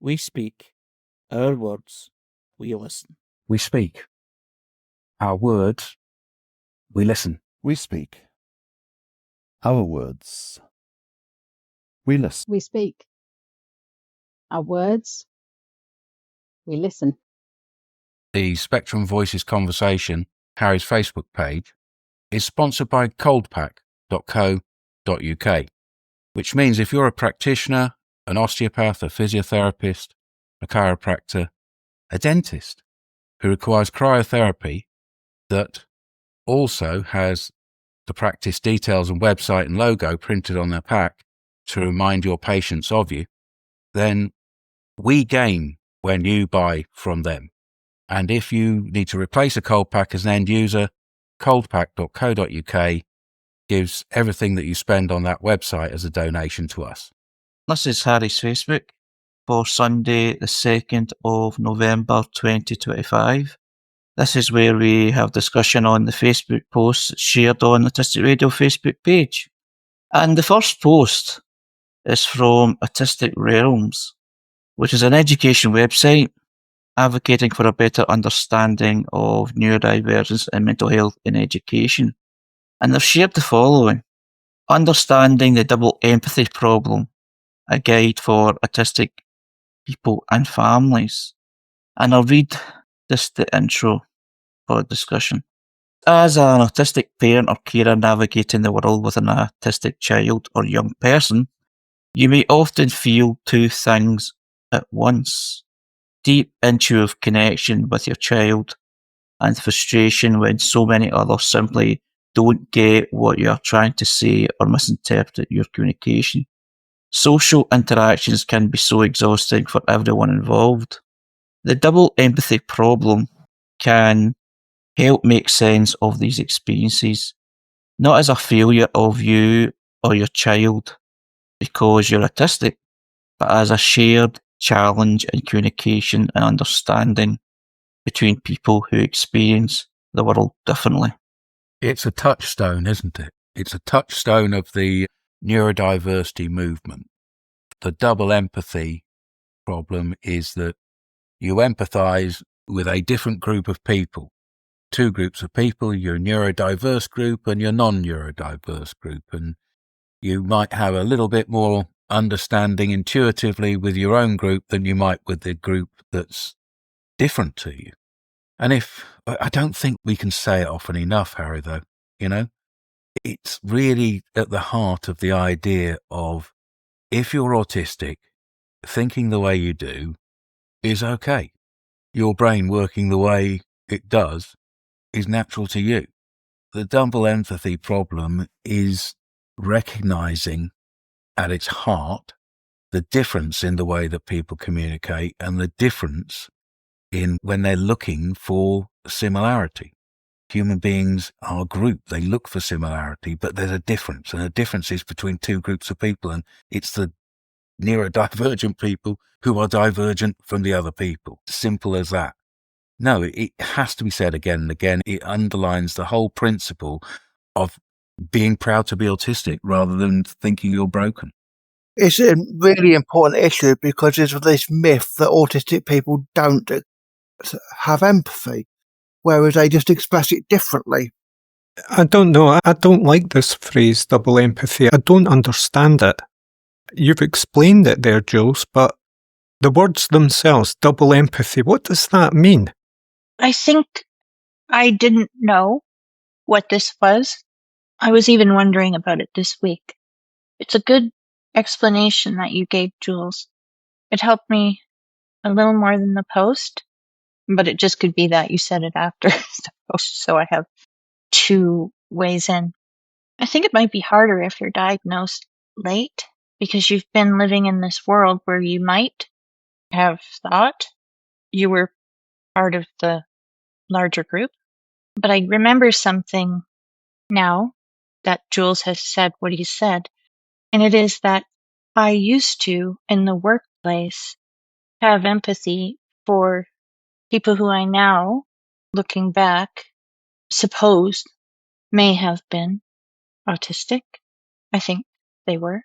We speak. Our words. We listen. We speak. Our words. We listen. We speak. Our words. We listen. We speak. Our words. We listen. The Spectrum Voices Conversation, Harry's Facebook page, is sponsored by coldpack.co.uk, which means if you're a practitioner, an osteopath, a physiotherapist, a chiropractor, a dentist who requires cryotherapy that also has the practice details and website and logo printed on their pack to remind your patients of you, then we gain when you buy from them. And if you need to replace a cold pack as an end user, coldpack.co.uk gives everything that you spend on that website as a donation to us. This is Harry's Facebook for Sunday, the 2nd of November 2025. This is where we have discussion on the Facebook posts shared on the Autistic Radio Facebook page. And the first post is from Autistic Realms, which is an education website advocating for a better understanding of neurodivergence and mental health in education. And they've shared the following: Understanding the Double Empathy Problem, a guide for autistic people and families. And I'll read this the intro for discussion. As an autistic parent or carer navigating the world with an autistic child or young person, you may often feel two things at once: deep intuitive connection with your child and frustration when so many others simply don't get what you are trying to say or misinterpret your communication. Social interactions can be so exhausting for everyone involved. The double empathy problem can help make sense of these experiences, not as a failure of you or your child because you're autistic, but as a shared challenge in communication and understanding between people who experience the world differently. It's a touchstone, isn't it? It's a touchstone of the neurodiversity movement. The double empathy problem is that you empathize with a different group of people. Two groups of people, your neurodiverse group and your non-neurodiverse group. And you might have a little bit more understanding intuitively with your own group than you might with the group that's different to you. And I don't think we can say it often enough, Harry, though, it's really at the heart of the idea of if you're autistic, thinking the way you do is okay. Your brain working the way it does is natural to you. The double empathy problem is recognizing at its heart the difference in the way that people communicate and the difference in when they're looking for similarity. Human beings are a group. They look for similarity, but there's a difference, and the difference is between two groups of people, and it's the neurodivergent people who are divergent from the other people. Simple as that. No, it has to be said again and again. It underlines the whole principle of being proud to be autistic rather than thinking you're broken. It's a really important issue because there's this myth that autistic people don't have empathy, whereas they just express it differently. I don't know. I don't like this phrase, double empathy. I don't understand it. You've explained it there, Jules, but the words themselves, double empathy, what does that mean? I think I didn't know what this was. I was even wondering about it this week. It's a good explanation that you gave, Jules. It helped me a little more than the post, but it just could be that you said it after the post, so I have two ways in. I think it might be harder if you're diagnosed late because you've been living in this world where you might have thought you were part of the larger group. But I remember something now that Jules has said what he said, and it is that I used to, in the workplace, have empathy for people who I now, looking back, suppose may have been autistic. I think they were.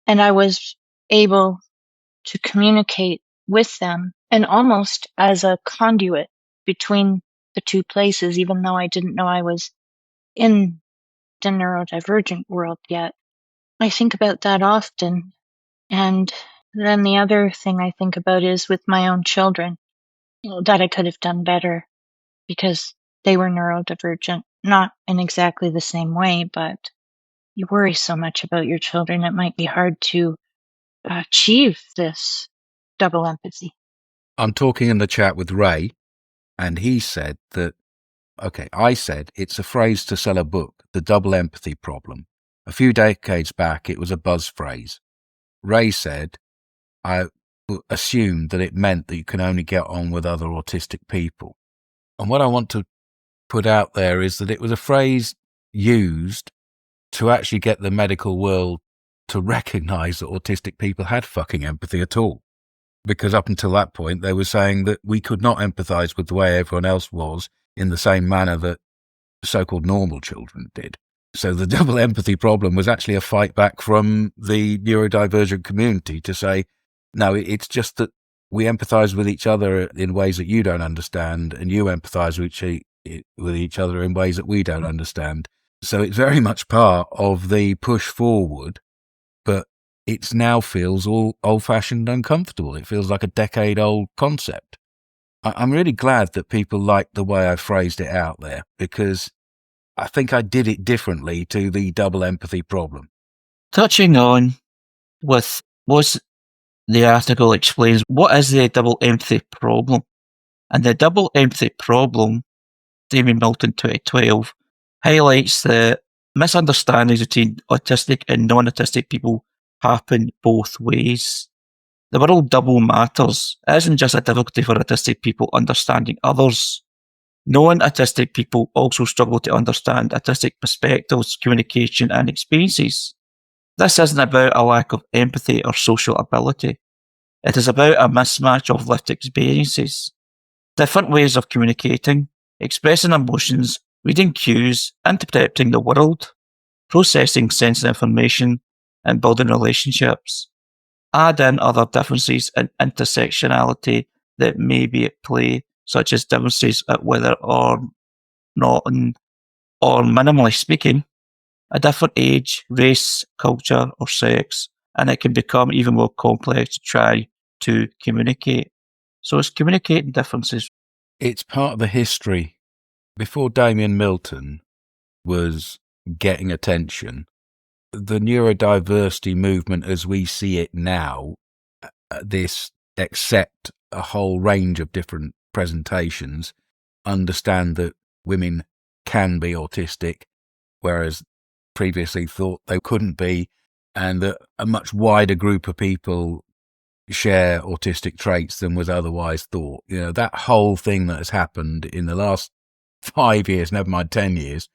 And I was able to communicate with them and almost as a conduit between the two places, even though I didn't know I was in the neurodivergent world yet. I think about that often. And then the other thing I think about is with my own children, that I could have done better because they were neurodivergent, not in exactly the same way, but you worry so much about your children, it might be hard to achieve this double empathy. I'm talking in the chat with Ray, and he said that, okay, I said it's a phrase to sell a book, the double empathy problem. A few decades back, it was a buzz phrase. Ray said, I assumed that it meant that you can only get on with other autistic people. And what I want to put out there is that it was a phrase used to actually get the medical world to recognize that autistic people had fucking empathy at all. Because up until that point, they were saying that we could not empathize with the way everyone else was in the same manner that so-called normal children did. So the double empathy problem was actually a fight back from the neurodivergent community to say, no, it's just that we empathize with each other in ways that you don't understand, and you empathize with each other in ways that we don't understand. So it's very much part of the push forward, but it now feels all old-fashioned and uncomfortable. It feels like a decade-old concept. I'm really glad that people liked the way I phrased it out there, because I think I did it differently to the double empathy problem. Touching on with was the article explains what is the double empathy problem. And the double empathy problem, Damien Milton 2012, highlights the misunderstandings between autistic and non-autistic people happen both ways. The word double matters. It isn't just a difficulty for autistic people understanding others. Non-autistic people also struggle to understand autistic perspectives, communication, and experiences. This isn't about a lack of empathy or social ability. It is about a mismatch of lived experiences, different ways of communicating, expressing emotions, reading cues, interpreting the world, processing sensitive information, and building relationships. Add in other differences in intersectionality that may be at play, such as differences at whether or not, or minimally speaking, a different age, race, culture, or sex, and it can become even more complex to try to communicate. So it's communicating differences. It's part of the history. Before Damien Milton was getting attention, the neurodiversity movement as we see it now, this accept a whole range of different presentations, understand that women can be autistic, whereas previously thought they couldn't be, and that a much wider group of people share autistic traits than was otherwise thought. You know, that whole thing that has happened in the last 5 years, never mind 10 years,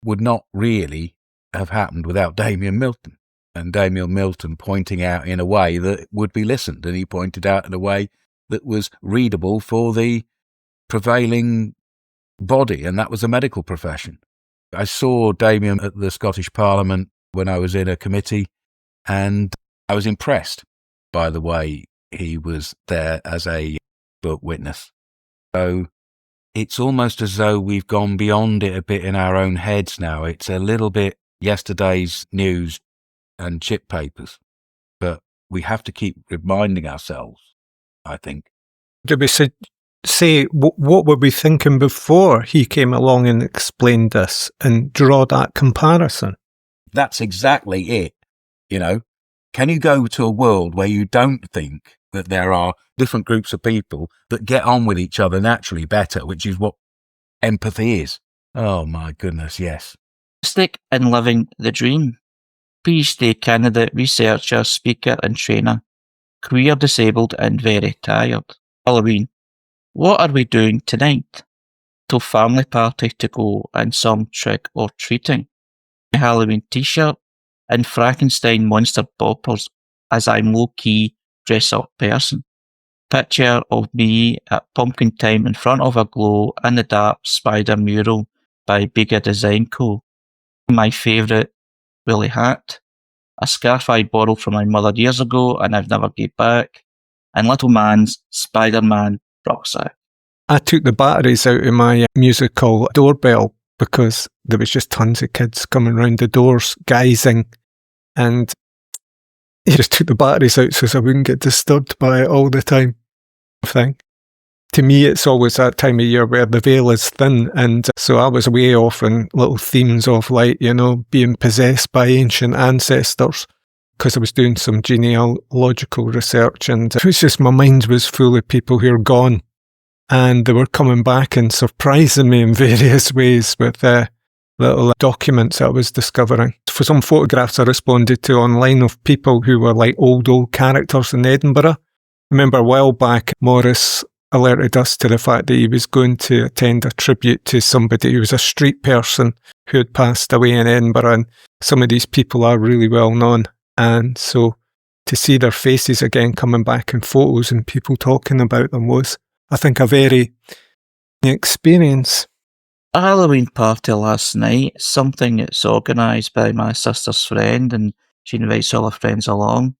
would not really have happened without Damien Milton. And Damien Milton pointing out in a way that would be listened, and he pointed out in a way that was readable for the prevailing body, and that was the medical profession. I saw Damien at the Scottish Parliament when I was in a committee, and I was impressed by the way he was there as a witness. So it's almost as though we've gone beyond it a bit in our own heads now. It's a little bit yesterday's news and chip papers, but we have to keep reminding ourselves, I think. Did we say what were we thinking before he came along and explained this and draw that comparison? That's exactly it. You know, can you go to a world where you don't think that there are different groups of people that get on with each other naturally better, which is what empathy is? Oh my goodness, yes. Stick in living the dream. PhD candidate, researcher, speaker and trainer. Queer, disabled and very tired. Halloween. What are we doing tonight? To family party to go and some trick or treating. Halloween t-shirt and Frankenstein monster boppers as I'm low-key dress-up person. Picture of me at pumpkin time in front of a glow-in-the-dark spider mural by Bigger Design Co. My favourite woolly hat. A scarf I borrowed from my mother years ago and I've never gave back. and Little Man's Spider-Man rucksack. I took the batteries out of my musical doorbell because there was just tons of kids coming round the doors, guising, and he just took the batteries out so I wouldn't get disturbed by it all the time. Thing. To me, it's always that time of year where the veil is thin, and so I was way off in little themes of like, being possessed by ancient ancestors, because I was doing some genealogical research, and it was just my mind was full of people who are gone, and they were coming back and surprising me in various ways with little documents that I was discovering. For some photographs I responded to online of people who were like old characters in Edinburgh. I remember a while back, Morris alerted us to the fact that he was going to attend a tribute to somebody who was a street person who had passed away in Edinburgh, and some of these people are really well known, and so to see their faces again coming back in photos and people talking about them was, I think, a very experience. A Halloween party last night, something that's organised by my sister's friend, and she invites all her friends along.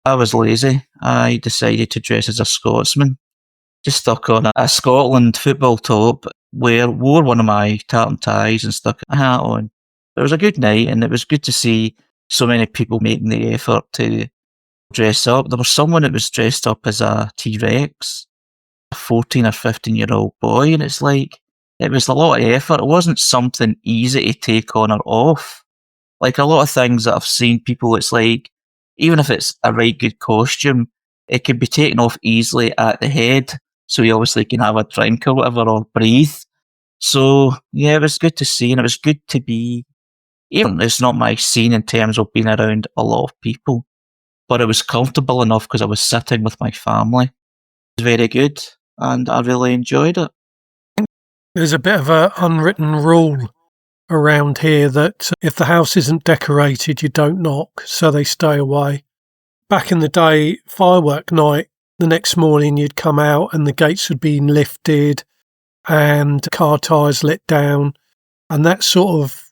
I was lazy. I decided to dress as a Scotsman. Just stuck on a Scotland football top, wore one of my tartan ties and stuck a hat on. It was a good night, and it was good to see so many people making the effort to dress up. There was someone that was dressed up as a T-Rex, a 14 or 15-year-old boy, and it's like, it was a lot of effort. It wasn't something easy to take on or off. Like a lot of things that I've seen people, it's like, even if it's a right good costume, it can be taken off easily at the head, so you obviously can have a drink or whatever, or breathe. So, yeah, it was good to see, and it was good to be, even it's not my scene in terms of being around a lot of people, but it was comfortable enough because I was sitting with my family. It was very good, and I really enjoyed it. There's a bit of an unwritten rule around here that if the house isn't decorated, you don't knock, so they stay away. Back in the day, firework night, the next morning you'd come out and the gates had been lifted and car tyres let down, and that sort of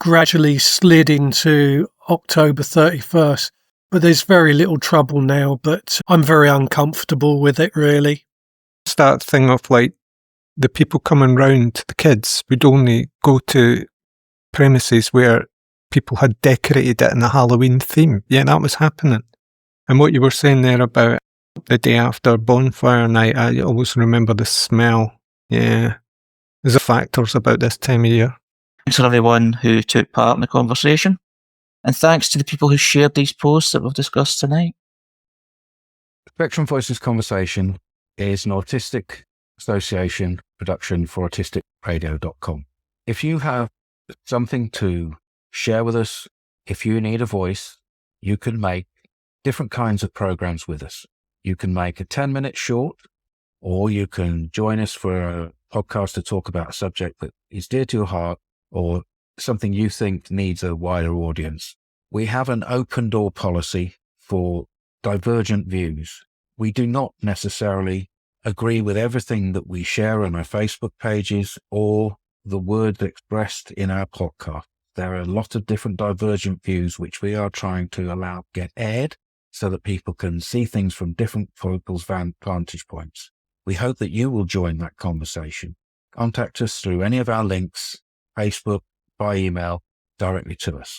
gradually slid into October 31st. But there's very little trouble now, but I'm very uncomfortable with it, really. It's that thing of like, the people coming round, the kids, would only go to premises where people had decorated it in a Halloween theme. Yeah, that was happening. And what you were saying there about the day after bonfire night, I always remember the smell. Yeah, there's a factors about this time of year. Thanks for everyone who took part in the conversation. And thanks to the people who shared these posts that we've discussed tonight. Spectrum Voices Conversation is an Autistic Association production for autisticradio.com. If you have something to share with us, if you need a voice, you can make different kinds of programs with us. You can make a 10-minute short, or you can join us for a podcast to talk about a subject that is dear to your heart, or something you think needs a wider audience. We have an open door policy for divergent views. We do not necessarily agree with everything that we share on our Facebook pages or the words expressed in our podcast. There are a lot of different divergent views which we are trying to allow get aired so that people can see things from different people's vantage points. We hope that you will join that conversation. Contact us through any of our links, Facebook, by email, directly to us.